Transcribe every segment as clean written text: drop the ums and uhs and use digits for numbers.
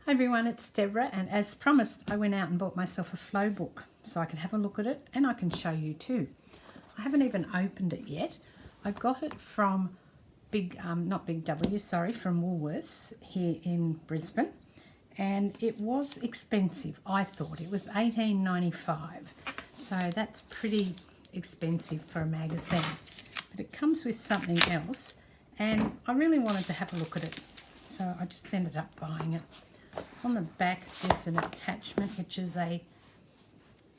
Hi everyone, it's Deborah, and as promised I went out and bought myself a flow book so I can have a look at it and I can show you too. I haven't even opened it yet. I got it from from Woolworths here in Brisbane, and it was expensive. I thought it was $18.95, so that's pretty expensive for a magazine, but it comes with something else and I really wanted to have a look at it, so I just ended up buying it. On the back there's an attachment which is a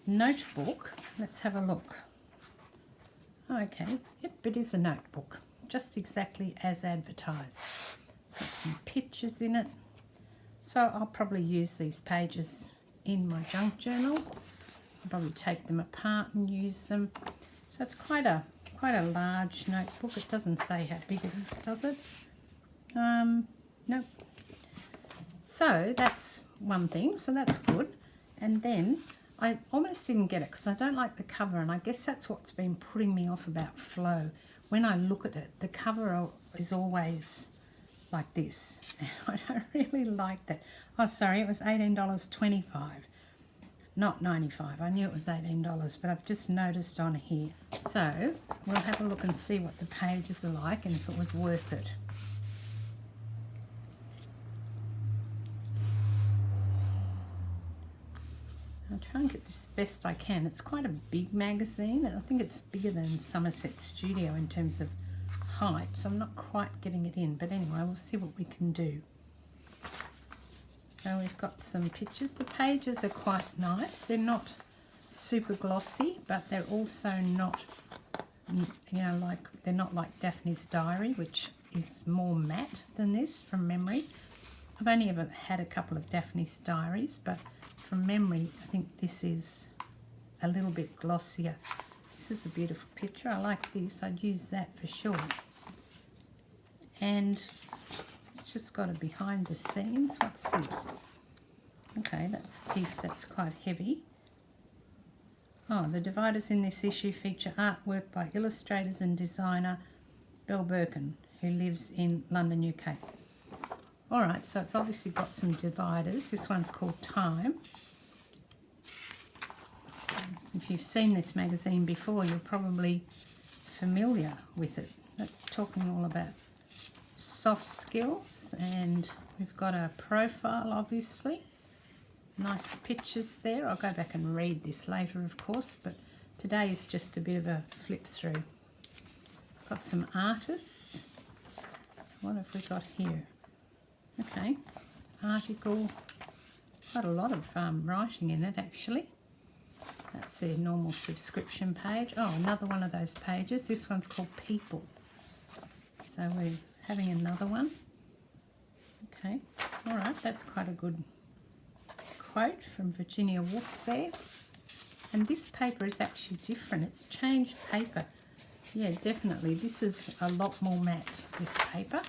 notebook. Let's have a look. Okay, yep, it is a notebook, just exactly as advertised. Got some pictures in it, so I'll probably use these pages in my junk journals. I'll probably take them apart and use them. So it's quite a large notebook. It doesn't say how big it is, does it? Nope. So that's one thing, so that's good. And then I almost didn't get it because I don't like the cover, and I guess that's what's been putting me off about Flow. When I look at it, the cover is always like this. I don't really like that. Oh, sorry, it was $18.25, not $95. I knew it was $18, but I've just noticed on here. So we'll have a look and see what the pages are like and if it was worth it. I'll try and get this best I can. It's quite a big magazine. I think it's bigger than Somerset Studio in terms of height, so I'm not quite getting it in. But anyway, we'll see what we can do. So we've got some pictures. The pages are quite nice. They're not super glossy, but they're also not, they're not like Daphne's Diary, which is more matte than this from memory. I've only ever had a couple of Daphne's Diaries, but from memory, I think this is a little bit glossier. This is a beautiful picture. I like this. I'd use that for sure. And it's just got a behind the scenes. What's this? Okay, that's a piece that's quite heavy. Oh, the dividers in this issue feature artwork by illustrators and designer Belle Birkin, who lives in London, UK. Alright, so it's obviously got some dividers. This one's called Time. If you've seen this magazine before, you're probably familiar with it. That's talking all about soft skills, and we've got a profile, obviously. Nice pictures there. I'll go back and read this later, of course, but today is just a bit of a flip through. Got some artists. What have we got here? Okay, article, quite a lot of writing in it actually. That's their normal subscription page. Oh, another one of those pages. This one's called People. So we're having another one. Okay, all right, that's quite a good quote from Virginia Woolf there. And this paper is actually different. It's changed paper. Yeah, definitely. This is a lot more matte, this paper.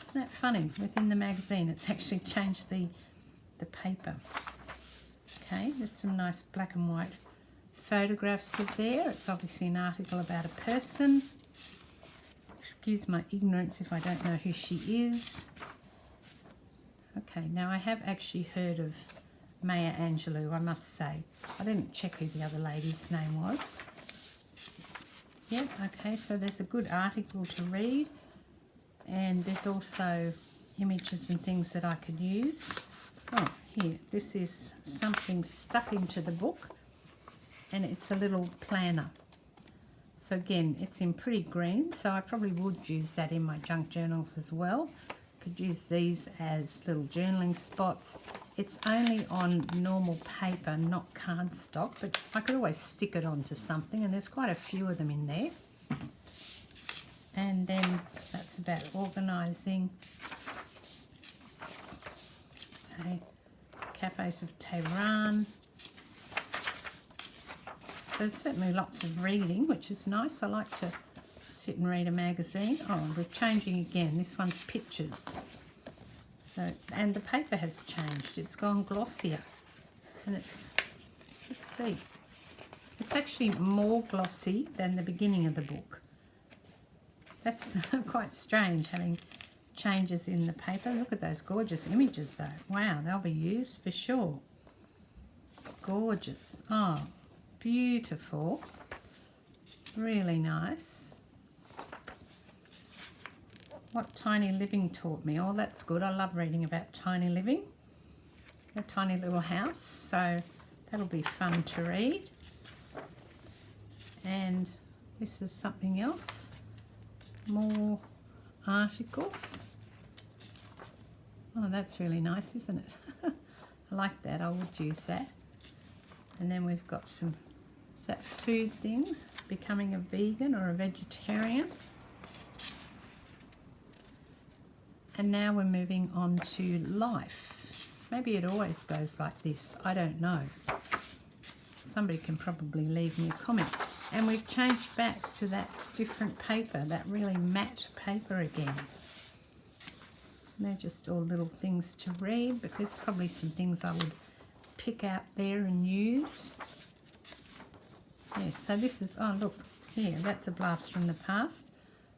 Isn't that funny? Within the magazine, it's actually changed the paper. Okay, there's some nice black and white photographs of there. It's obviously an article about a person. Excuse my ignorance if I don't know who she is. Okay, now I have actually heard of Maya Angelou, I must say. I didn't check who the other lady's name was. Yeah, okay, so there's a good article to read. And there's also images and things that I could use. Oh, here, this is something stuck into the book, and it's a little planner. So again, it's in pretty green, so I probably would use that in my junk journals as well. Could use these as little journaling spots. It's only on normal paper, not cardstock, but I could always stick it onto something, and there's quite a few of them in there. And then that's about organising. Okay. Cafes of Tehran. There's certainly lots of reading, which is nice. I like to sit and read a magazine. Oh, we're changing again. This one's pictures. So, and the paper has changed. It's gone glossier. And it's, let's see. It's actually more glossy than the beginning of the book. That's quite strange, having changes in the paper. Look at those gorgeous images though. Wow, they'll be used for sure. Gorgeous. Oh, beautiful. Really nice. What Tiny Living taught me. Oh, that's good. I love reading about tiny living. A tiny little house. So that'll be fun to read. And this is something else. More articles. Oh, that's really nice, isn't it? I like that. I would use that. And then we've got some, is that food things? Becoming a vegan or a vegetarian. And now we're moving on to life. Maybe it always goes like this. I don't know. Somebody can probably leave me a comment. And we've changed back to that different paper, that really matte paper again. They're just all little things to read, but there's probably some things I would pick out there and use. Yes, so this is, oh look, here, that's a blast from the past.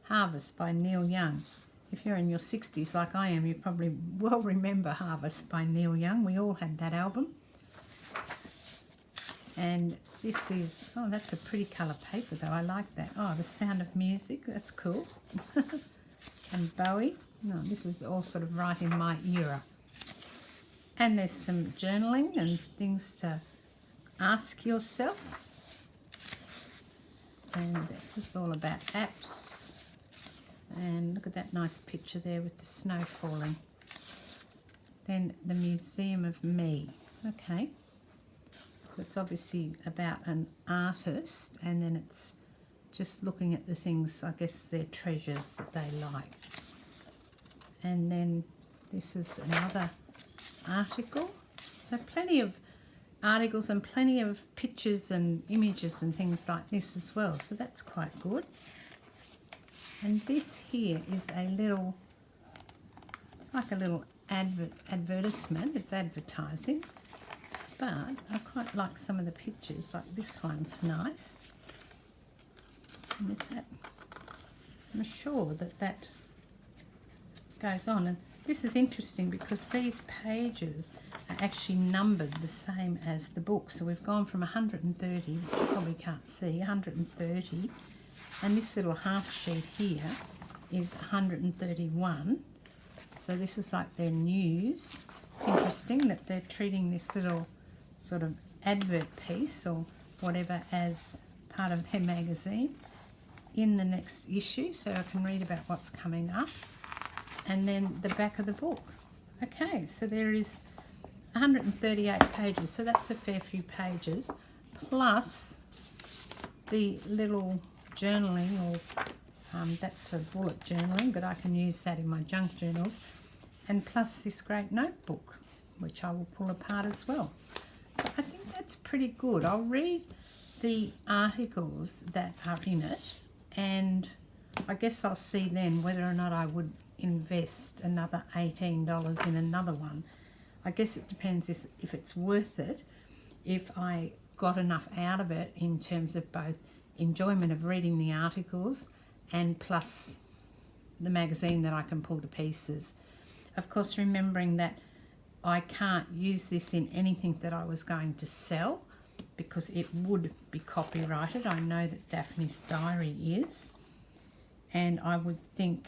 Harvest by Neil Young. If you're in your 60s like I am, you probably well remember Harvest by Neil Young. We all had that album. And this is, oh, that's a pretty colour paper though. I like that. Oh, The Sound of Music, that's cool. And Bowie. No, this is all sort of right in my era. And there's some journaling and things to ask yourself. And this is all about apps. And look at that nice picture there with the snow falling. Then the Museum of Me. Okay. So it's obviously about an artist, and then it's just looking at the things, I guess they're treasures that they like. And then this is another article. So plenty of articles and plenty of pictures and images and things like this as well. So that's quite good. And this here is a little, it's like a little advertisement. It's advertising. But I quite like some of the pictures, like this one's nice. And is that, I'm sure that that goes on. And this is interesting because these pages are actually numbered the same as the book. So we've gone from 130, which you probably can't see, 130. And this little half sheet here is 131. So this is like their news. It's interesting that they're treating this little sort of advert piece or whatever as part of their magazine in the next issue, so I can read about what's coming up. And then the back of the book. Okay, so there is 138 pages, so that's a fair few pages, plus the little journaling, or that's for bullet journaling, but I can use that in my junk journals, and plus this great notebook, which I will pull apart as well. So I think that's pretty good. I'll read the articles that are in it, and I guess I'll see then whether or not I would invest another $18 in another one. I guess it depends if it's worth it, if I got enough out of it in terms of both enjoyment of reading the articles and plus the magazine that I can pull to pieces. Of course, remembering that I can't use this in anything that I was going to sell because it would be copyrighted. I know that Daphne's Diary is, and I would think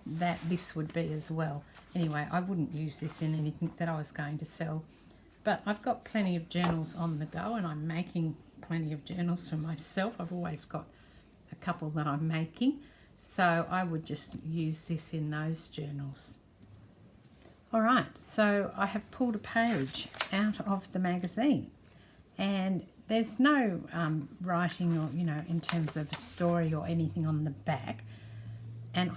that this would be as well. Anyway, I wouldn't use this in anything that I was going to sell, but I've got plenty of journals on the go, and I'm making plenty of journals for myself. I've always got a couple that I'm making, so I would just use this in those journals. All right, so I have pulled a page out of the magazine, and there's no writing or, you know, in terms of a story or anything on the back, and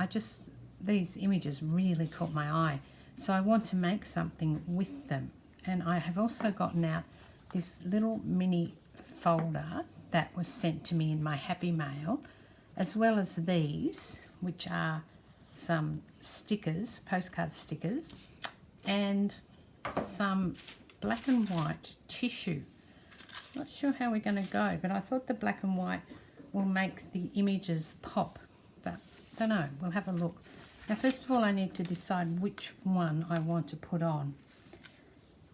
these images really caught my eye, so I want to make something with them. And I have also gotten out this little mini folder that was sent to me in my Happy Mail, as well as these, which are some stickers, postcard stickers, and some black and white tissue. Not sure how we're going to go, but I thought the black and white will make the images pop, but don't know, we'll have a look. Now first of all I need to decide which one I want to put on,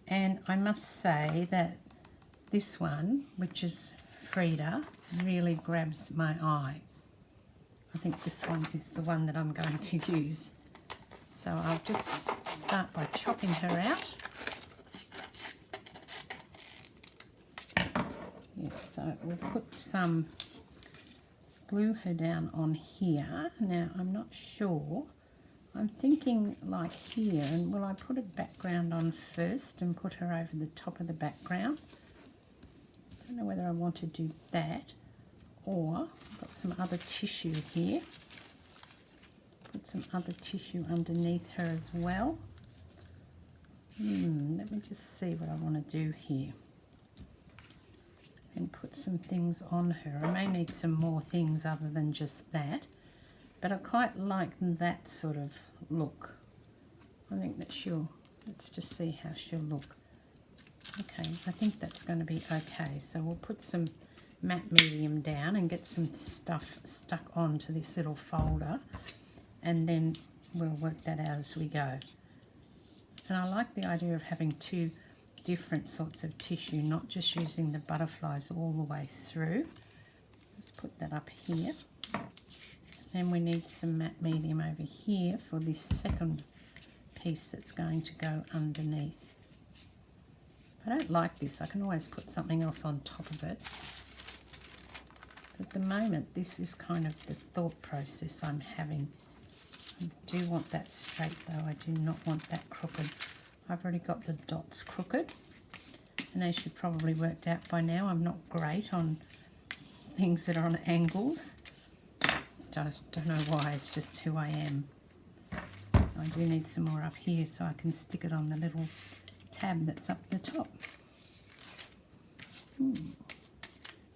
and I must say that this one, which is Frida, really grabs my eye. I think this one is the one that I'm going to use. So I'll just start by chopping her out. Yes, so we'll put some, glue her down on here. Now I'm not sure. I'm thinking like here, and will I put a background on first and put her over the top of the background? I don't know whether I want to do that, or I've got some other tissue here. Put some other tissue underneath her as well. Let me just see what I want to do here. And put some things on her. I may need some more things other than just that, but I quite like that sort of look. I think that let's just see how she'll look. Okay, I think that's going to be okay. So we'll put some matte medium down and get some stuff stuck onto this little folder, and then we'll work that out as we go. And I like the idea of having two different sorts of tissue, not just using the butterflies all the way through. Let's put that up here. Then we need some matte medium over here for this second piece that's going to go underneath. I don't like this. I can always put something else on top of it. But at the moment, this is kind of the thought process I'm having. I do want that straight though. I do not want that crooked. I've already got the dots crooked. And as you've probably worked out by now, I'm not great on things that are on angles. Don't know why, it's just who I am. I do need some more up here so I can stick it on the little tab that's up the top.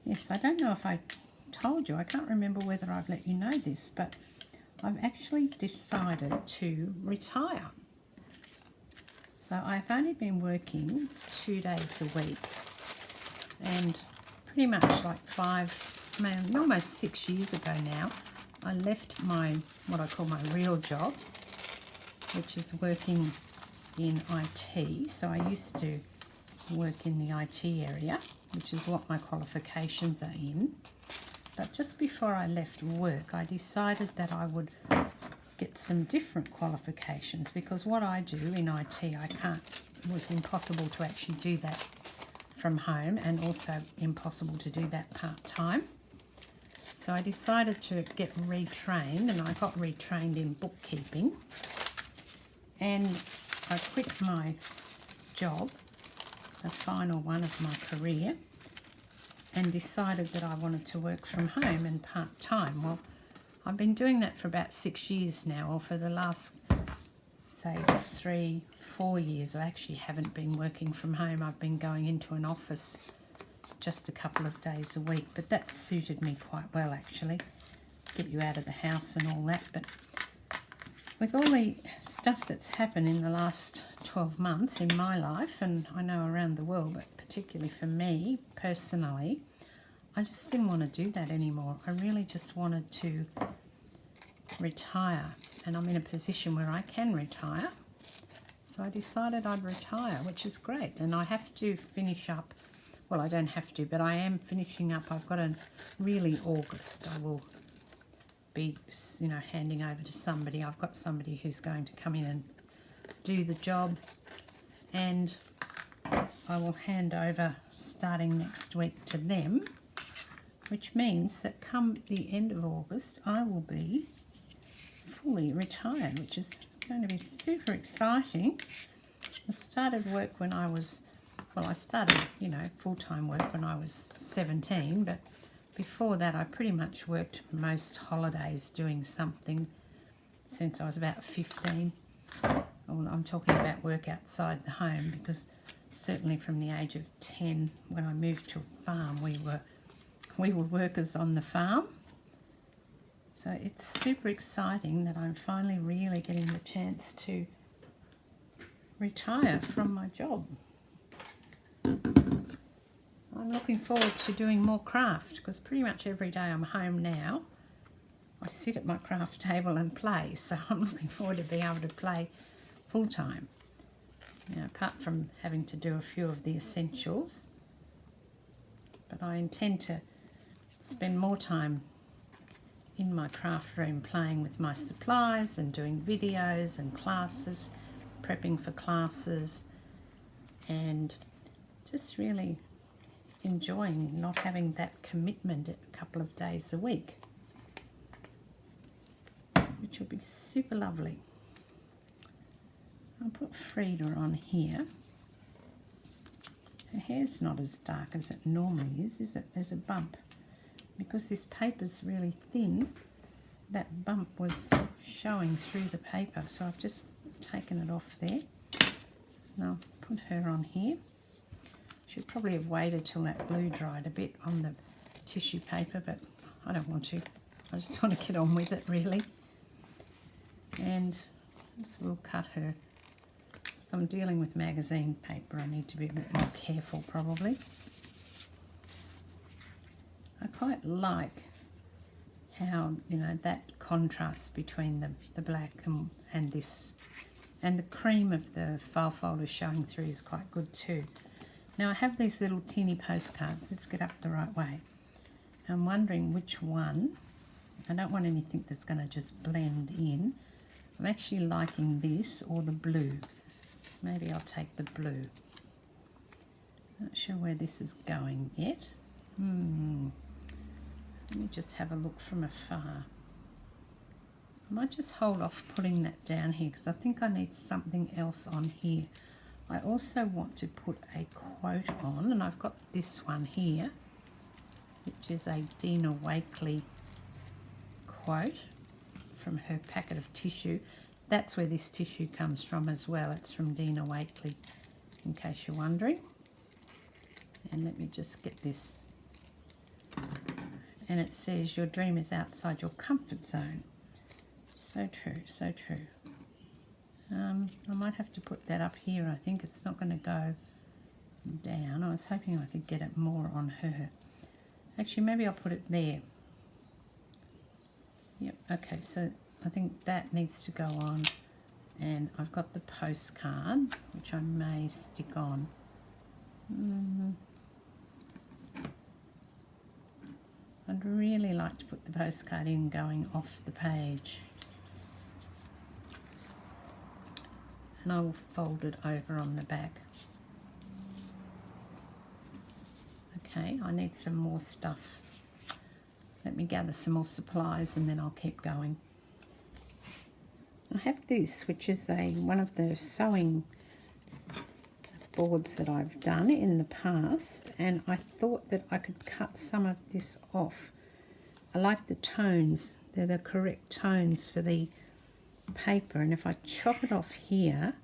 Yes, I don't know if I told you, I can't remember whether I've let you know this, but I've actually decided to retire. So I've only been working 2 days a week, and pretty much like almost 6 years ago now, I left what I call my real job, which is working in IT. So I used to work in the IT area, which is what my qualifications are in. But just before I left work, I decided that I would get some different qualifications, because what I do in IT, it was impossible to actually do that from home, and also impossible to do that part-time. So I decided to get retrained, and I got retrained in bookkeeping, and I quit my job, the final one of my career, and decided that I wanted to work from home and part-time. Well, I've been doing that for about 6 years now, or for the last, say, 3-4 years. I actually haven't been working from home. I've been going into an office just a couple of days a week, but that suited me quite well actually. Get you out of the house and all that. But with all the stuff that's happened in the last 12 months in my life, and I know around the world, but particularly for me personally, I just didn't want to do that anymore. I really just wanted to retire, and I'm in a position where I can retire. So I decided I'd retire, which is great. And I have to finish up, well, I don't have to, but I am finishing up. I've got August. I will be, handing over to somebody. I've got somebody who's going to come in and do the job, and I will hand over starting next week to them, which means that come the end of August, I will be fully retired, which is going to be super exciting. I started work when I was, I started, full-time work when I was 17, but before that I pretty much worked most holidays doing something since I was about 15. I'm talking about work outside the home, because certainly from the age of 10, when I moved to a farm, we were workers on the farm. So it's super exciting that I'm finally really getting the chance to retire from my job. I'm looking forward to doing more craft, because pretty much every day I'm home now, I sit at my craft table and play, so I'm looking forward to being able to play full time. You know, apart from having to do a few of the essentials, but I intend to spend more time in my craft room playing with my supplies and doing videos and classes, prepping for classes, and just really enjoying not having that commitment a couple of days a week, which will be super lovely. I'll put Frida on here. Her hair's not as dark as it normally is it? There's a bump. Because this paper's really thin, that bump was showing through the paper, so I've just taken it off there. And I'll put her on here. Should probably have waited till that glue dried a bit on the tissue paper, but I don't want to. I just want to get on with it, really. And this will cut her. So I'm dealing with magazine paper. I need to be a bit more careful, probably. I quite like how, you know, that contrast between the black and this, and the cream of the file folder showing through is quite good too. Now I have these little teeny postcards. Let's get up the right way. I'm wondering which one. I don't want anything that's going to just blend in. I'm actually liking this or the blue. Maybe I'll take the blue. Not sure where this is going yet. Let me just have a look from afar. I might just hold off putting that down here because I think I need something else on here. I also want to put a quote on, and I've got this one here, which is a Dina Wakley quote from her packet of tissue. That's where this tissue comes from as well. It's from Dina Wakley, in case you're wondering. And let me just get this. And it says, your dream is outside your comfort zone. So true, so true. I might have to put that up here. I think it's not going to go down. I was hoping I could get it more on her. Actually, maybe I'll put it there. Yep, okay, so I think that needs to go on. And I've got the postcard, which I may stick on. I'd really like to put the postcard in going off the page. And I will fold it over on the back. Okay, I need some more stuff. Let me gather some more supplies and then I'll keep going. I have this, which is one of the sewing boards that I've done in the past, and I thought that I could cut some of this off. I like the tones. They're the correct tones for the paper, and if I chop it off here,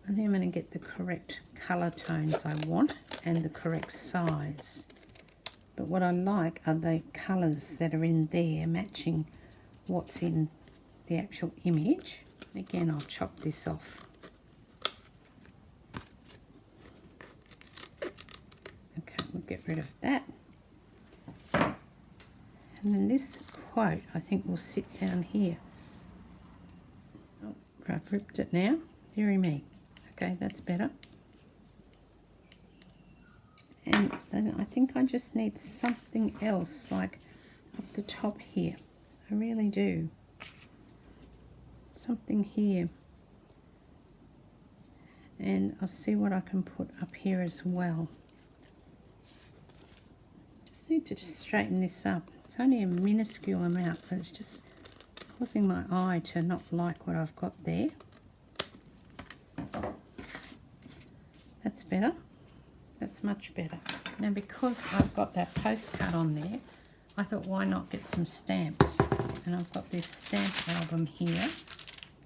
I think I'm going to get the correct colour tones I want and the correct size. But what I like are the colours that are in there matching what's in the actual image. Again, I'll chop this off. Okay, we'll get rid of that. And then this quote, I think, will sit down here. Oh, I've ripped it now. Dearie me. Okay, that's better. And then I think I just need something else, like up the top here. I really do. Something here. And I'll see what I can put up here as well. Just need to straighten this up. It's only a minuscule amount, but it's just causing my eye to not like what I've got there. That's better. That's much better. Now, because I've got that postcard on there, I thought, why not get some stamps? And I've got this stamp album here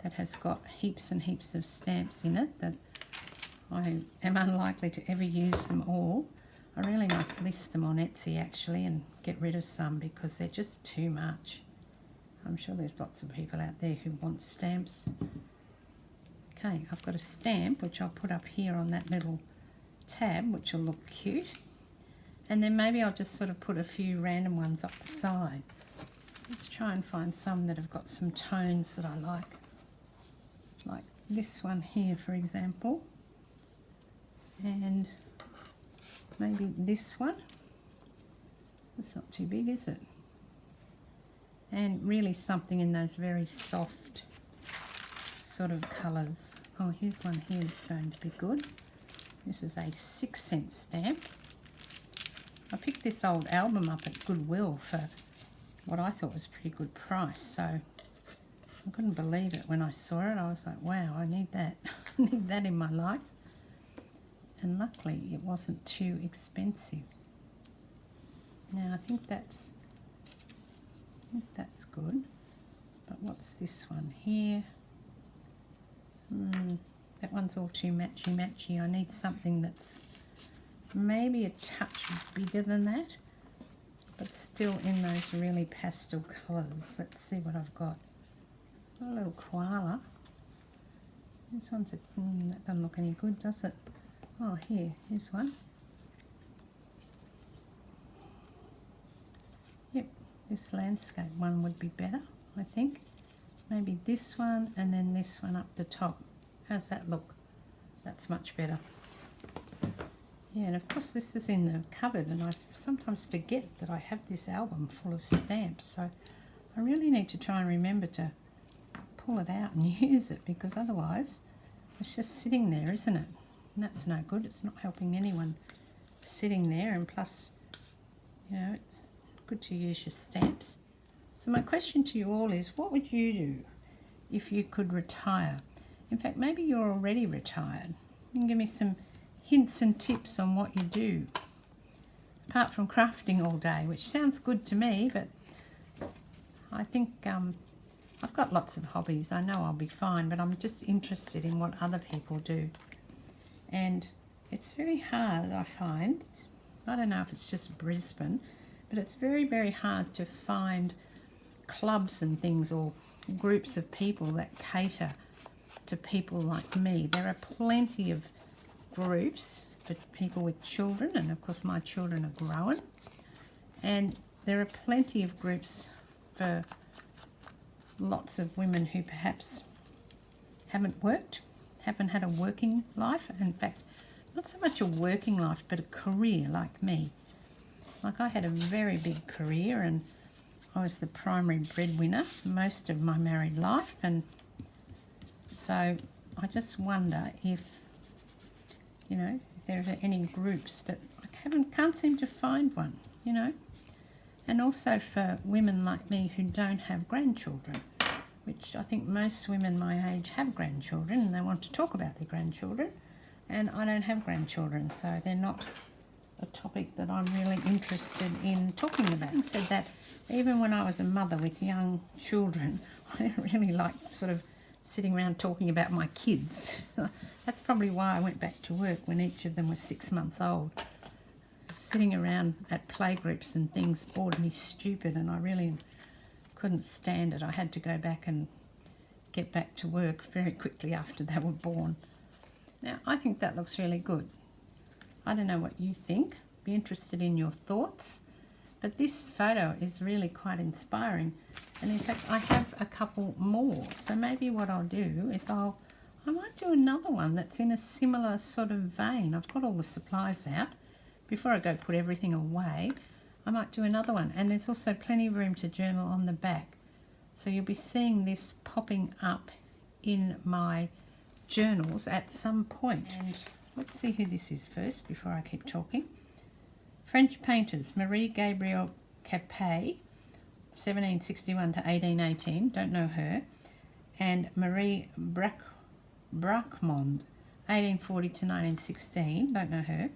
that has got heaps and heaps of stamps in it that I am unlikely to ever use them all. I really must list them on Etsy actually and get rid of some because they're just too much. I'm sure there's lots of people out there who want stamps. Okay, I've got a stamp which I'll put up here on that little tab, which will look cute. And then maybe I'll just sort of put a few random ones up the side. Let's try and find some that have got some tones that I like this one here, for example, and maybe this one. It's not too big, is it? And really something in those very soft sort of colours. Oh, here's one here that's going to be good. This is a 6-cent stamp. I picked this old album up at Goodwill for what I thought was a pretty good price, so I couldn't believe it when I saw it. I was like, wow, I need that. I need that in my life. And luckily it wasn't too expensive. Now I think that's good. But what's this one here? That one's all too matchy-matchy. I need something that's maybe a touch bigger than that, but still in those really pastel colours. Let's see what I've got. A little koala. This one's that doesn't look any good, does it? Oh, here's one. Yep, this landscape one would be better, I think. Maybe this one and then this one up the top. How's that look? That's much better. Yeah, and of course this is in the cupboard, and I sometimes forget that I have this album full of stamps, so I really need to try and remember to pull it out and use it, because otherwise it's just sitting there, isn't it? And that's no good. It's not helping anyone sitting there, and plus, you know, it's good to use your stamps. So my question to you all is, what would you do if you could retire? In fact, maybe you're already retired. You can give me some hints and tips on what you do, apart from crafting all day, which sounds good to me, but I think I've got lots of hobbies. I know I'll be fine, but I'm just interested in what other people do. And it's very hard, I find. I don't know if it's just Brisbane, but it's very, very hard to find clubs and things or groups of people that cater to people like me. There are plenty of groups for people with children, and of course my children are growing, and there are plenty of groups for lots of women who perhaps haven't worked, haven't had a working life. In fact, not so much a working life, but a career like me. Like, I had a very big career, and I was the primary breadwinner most of my married life, and so I just wonder if, you know, if there are any groups, but I can't seem to find one, you know. And also for women like me who don't have grandchildren, which I think most women my age have grandchildren and they want to talk about their grandchildren, and I don't have grandchildren, so they're not a topic that I'm really interested in talking about. Having said that, even when I was a mother with young children, I didn't really like sort of sitting around talking about my kids. That's probably why I went back to work when each of them was 6 months old. Sitting around at playgroups and things bored me stupid, and I really couldn't stand it. I had to go back and get back to work very quickly after they were born. Now, I think that looks really good. I don't know what you think. Be interested in your thoughts. But this photo is really quite inspiring. And in fact, I have a couple more. So maybe what I'll do is I might do another one that's in a similar sort of vein. I've got all the supplies out. Before I go put everything away, I might do another one. And there's also plenty of room to journal on the back. So you'll be seeing this popping up in my journals at some point. And let's see who this is first before I keep talking. French painters, Marie Gabrielle Capet, 1761 to 1818, don't know her, and Marie Brachmond, 1840 to 1916, don't know her.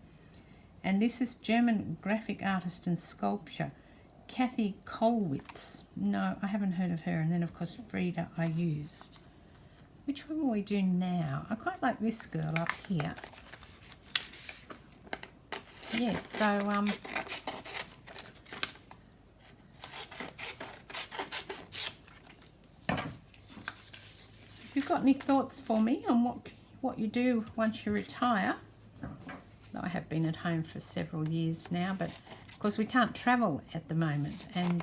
And this is German graphic artist and sculptor, Kathy Kollwitz. No, I haven't heard of her. And then, of course, Frida I used. Which one will we do now? I quite like this girl up here. Yes, so if you've got any thoughts for me on what you do once you retire. I have been at home for several years now, but of course we can't travel at the moment, and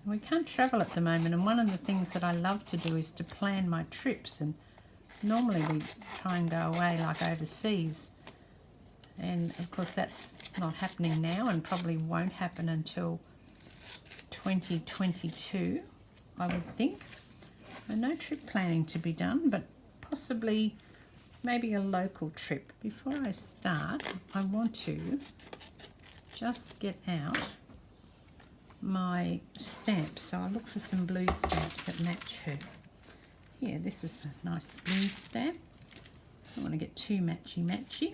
We can't travel at the moment, and one of the things that I love to do is to plan my trips, and normally we try and go away like overseas, and of course that's not happening now and probably won't happen until 2022, I would think. So no trip planning to be done, but possibly maybe a local trip. Before I start, I want to just get out my stamps. So I'll look for some blue stamps that match her. Here, this is a nice blue stamp. I don't want to get too matchy-matchy.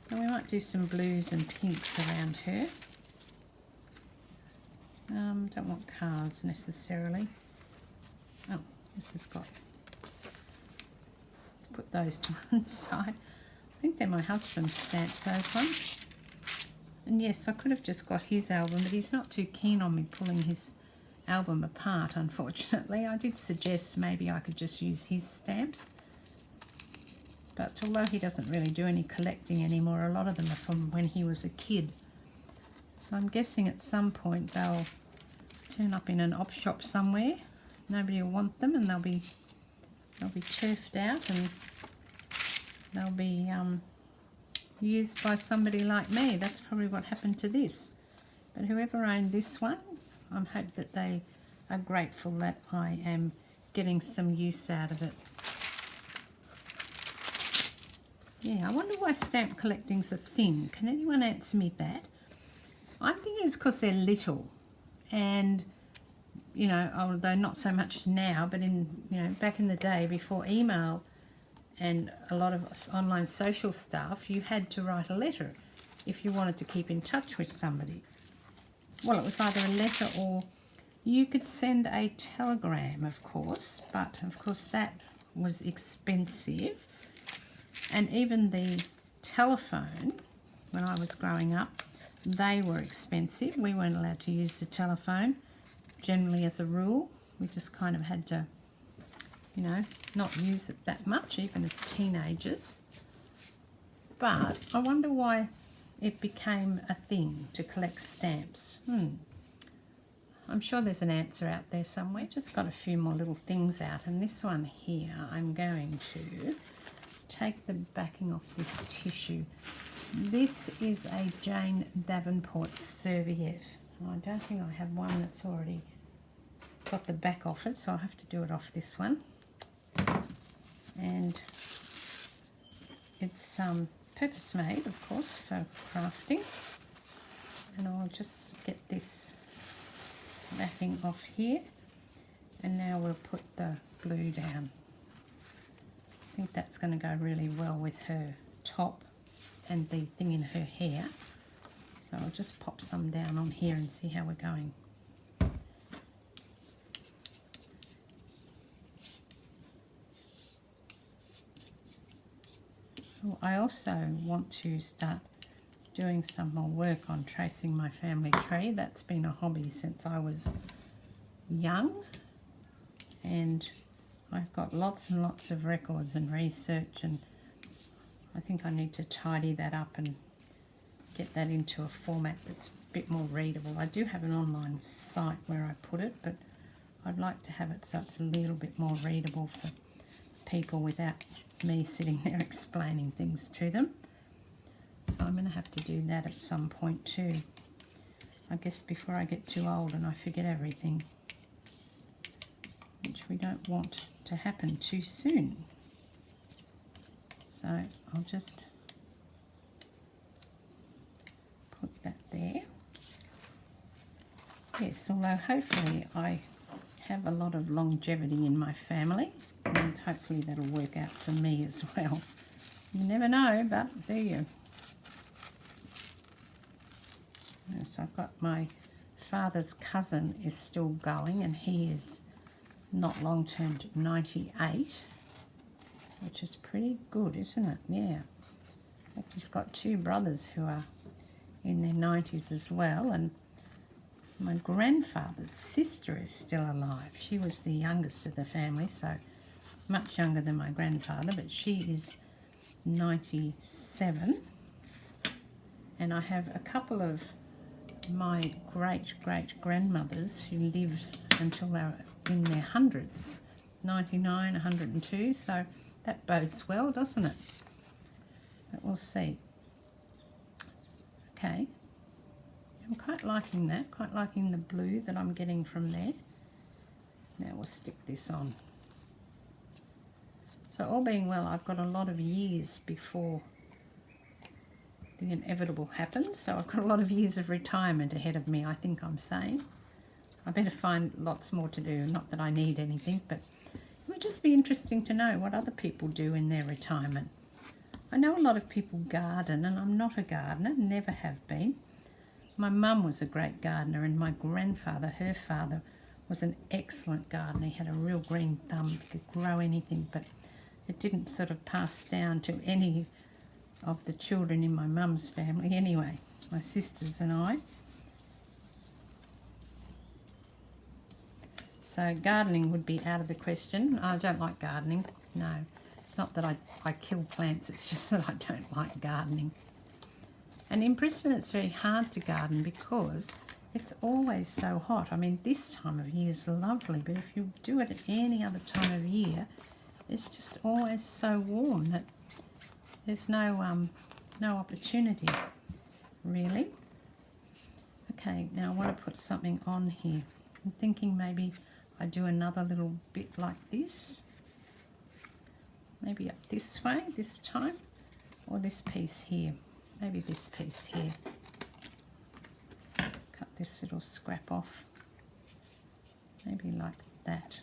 So we might do some blues and pinks around her. Don't want cars necessarily. Oh, this has got... Let's put those to one side. I think they're my husband's stamps, those ones. And yes, I could have just got his album, but he's not too keen on me pulling his album apart, unfortunately. I did suggest maybe I could just use his stamps. But although he doesn't really do any collecting anymore, a lot of them are from when he was a kid. So I'm guessing at some point they'll turn up in an op shop somewhere. Nobody will want them, and they'll be turfed out, and they'll be used by somebody like me. That's probably what happened to this. But whoever owned this one, I hope that they are grateful that I am getting some use out of it. Yeah, I wonder why stamp collecting's a thing. Can anyone answer me that? I'm thinking it's because they're little, and you know, although not so much now, but in, you know, back in the day before email and a lot of online social stuff, you had to write a letter if you wanted to keep in touch with somebody. Well, it was either a letter or you could send a telegram, of course, but of course that was expensive. And even the telephone, when I was growing up, they were expensive. We weren't allowed to use the telephone, generally as a rule. We just kind of had to, you know, not use it that much, even as teenagers. But I wonder why it became a thing to collect stamps. I'm sure there's an answer out there somewhere. Just got a few more little things out, and this one here, I'm going to take the backing off this tissue. This is a Jane Davenport serviette. I don't think I have one that's already got the back off it, so I'll have to do it off this one. And it's purpose made, of course, for crafting. And I'll just get this backing off here, and now we'll put the blue down. I think that's going to go really well with her top and the thing in her hair. So I'll just pop some down on here and see how we're going. Oh, I also want to start doing some more work on tracing my family tree. That's been a hobby since I was young, and I've got lots and lots of records and research, and I think I need to tidy that up and get that into a format that's a bit more readable. I do have an online site where I put it, but I'd like to have it so it's a little bit more readable for people without me sitting there explaining things to them. So I'm going to have to do that at some point too. I guess before I get too old and I forget everything, which we don't want to happen too soon. So I'll just put that there. Yes, although hopefully I have a lot of longevity in my family, and hopefully that'll work out for me as well. You never know, but do you? Yes, I've got my father's cousin is still going, and he is not long turned 98, which is pretty good, isn't it? Yeah. He's got two brothers who are in their 90s as well, and my grandfather's sister is still alive. She was the youngest of the family, so much younger than my grandfather, but she is 97. And I have a couple of my great-great-grandmothers who lived until they were in their hundreds, 99, 102, so that bodes well, doesn't it? But we'll see. Okay, I'm quite liking that, quite liking the blue that I'm getting from there. Now we'll stick this on. So all being well, I've got a lot of years before the inevitable happens, so I've got a lot of years of retirement ahead of me, I think I'm saying. I better find lots more to do, not that I need anything, but it would just be interesting to know what other people do in their retirement. I know a lot of people garden, and I'm not a gardener, never have been. My mum was a great gardener, and my grandfather, her father, was an excellent gardener. He had a real green thumb, he could grow anything, but it didn't sort of pass down to any of the children in my mum's family anyway, my sisters and I. So gardening would be out of the question. I don't like gardening, no. It's not that I kill plants, it's just that I don't like gardening. And in Brisbane it's very hard to garden because it's always so hot. I mean, this time of year is lovely, but if you do it at any other time of year, it's just always so warm that there's no opportunity, really. Okay, now I want to put something on here. I'm thinking maybe I do another little bit like this. Maybe up this way this time, or this piece here. Maybe this piece here. Cut this little scrap off. Maybe like that.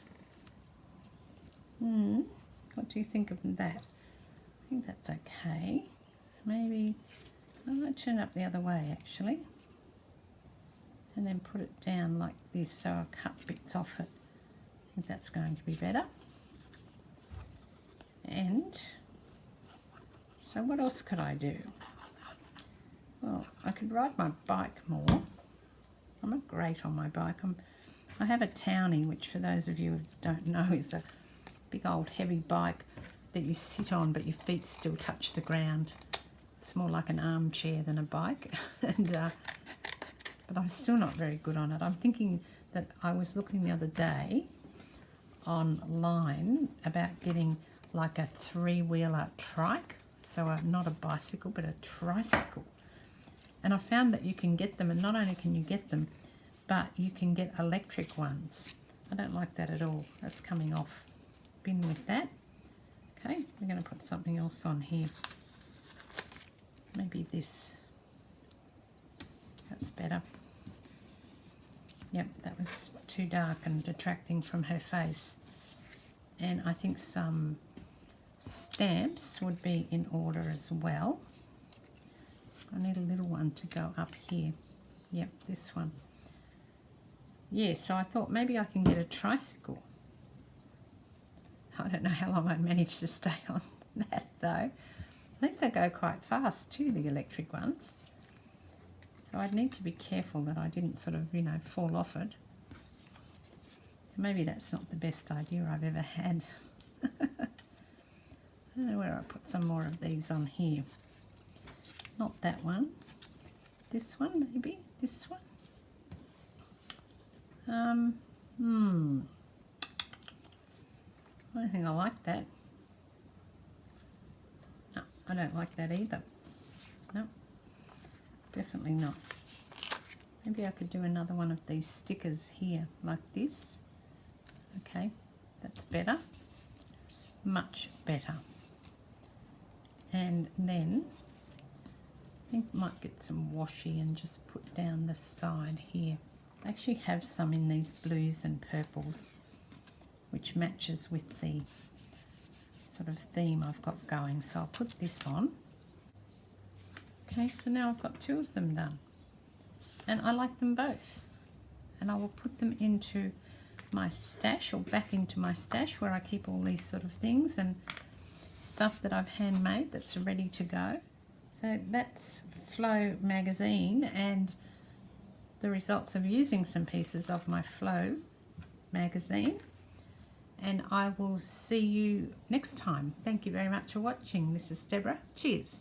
What do you think of that? I think that's okay. Maybe I might turn it up the other way actually, and then put it down like this so I'll cut bits off it. I think that's going to be better. And so what else could I do? Well, I could ride my bike more. I'm not great on my bike. I have a Townie, which for those of you who don't know is a big old heavy bike that you sit on but your feet still touch the ground. It's more like an armchair than a bike. But I'm still not very good on it. I'm thinking that I was looking the other day online about getting like a three-wheeler trike, so not a bicycle but a tricycle, and I found that you can get them, and not only can you get them, but you can get electric ones. I don't like that at all. That's coming off. Bin with that. Okay, we're going to put something else on here. Maybe this. That's better. Yep, that was too dark and detracting from her face. And I think some stamps would be in order as well. I need a little one to go up here. Yep, this one. Yeah, so I thought maybe I can get a tricycle. I don't know how long I'd manage to stay on that though. I think they go quite fast too, the electric ones. So I'd need to be careful that I didn't sort of, fall off it. So maybe that's not the best idea I've ever had. I don't know where I put some more of these on here. Not that one. This one, maybe. This one. I don't think I like that. No, I don't like that either. No, definitely not. Maybe I could do another one of these stickers here, like this. Okay, that's better. Much better. And then I think I might get some washi and just put down the side here. I actually have some in these blues and purples, which matches with the sort of theme I've got going. So I'll put this on. Okay, so now I've got two of them done. And I like them both. And I will put them into my stash, or back into my stash where I keep all these sort of things and stuff that I've handmade that's ready to go. So that's Flow magazine and the results of using some pieces of my Flow magazine. And I will see you next time. Thank you very much for watching. This is Deborah. Cheers.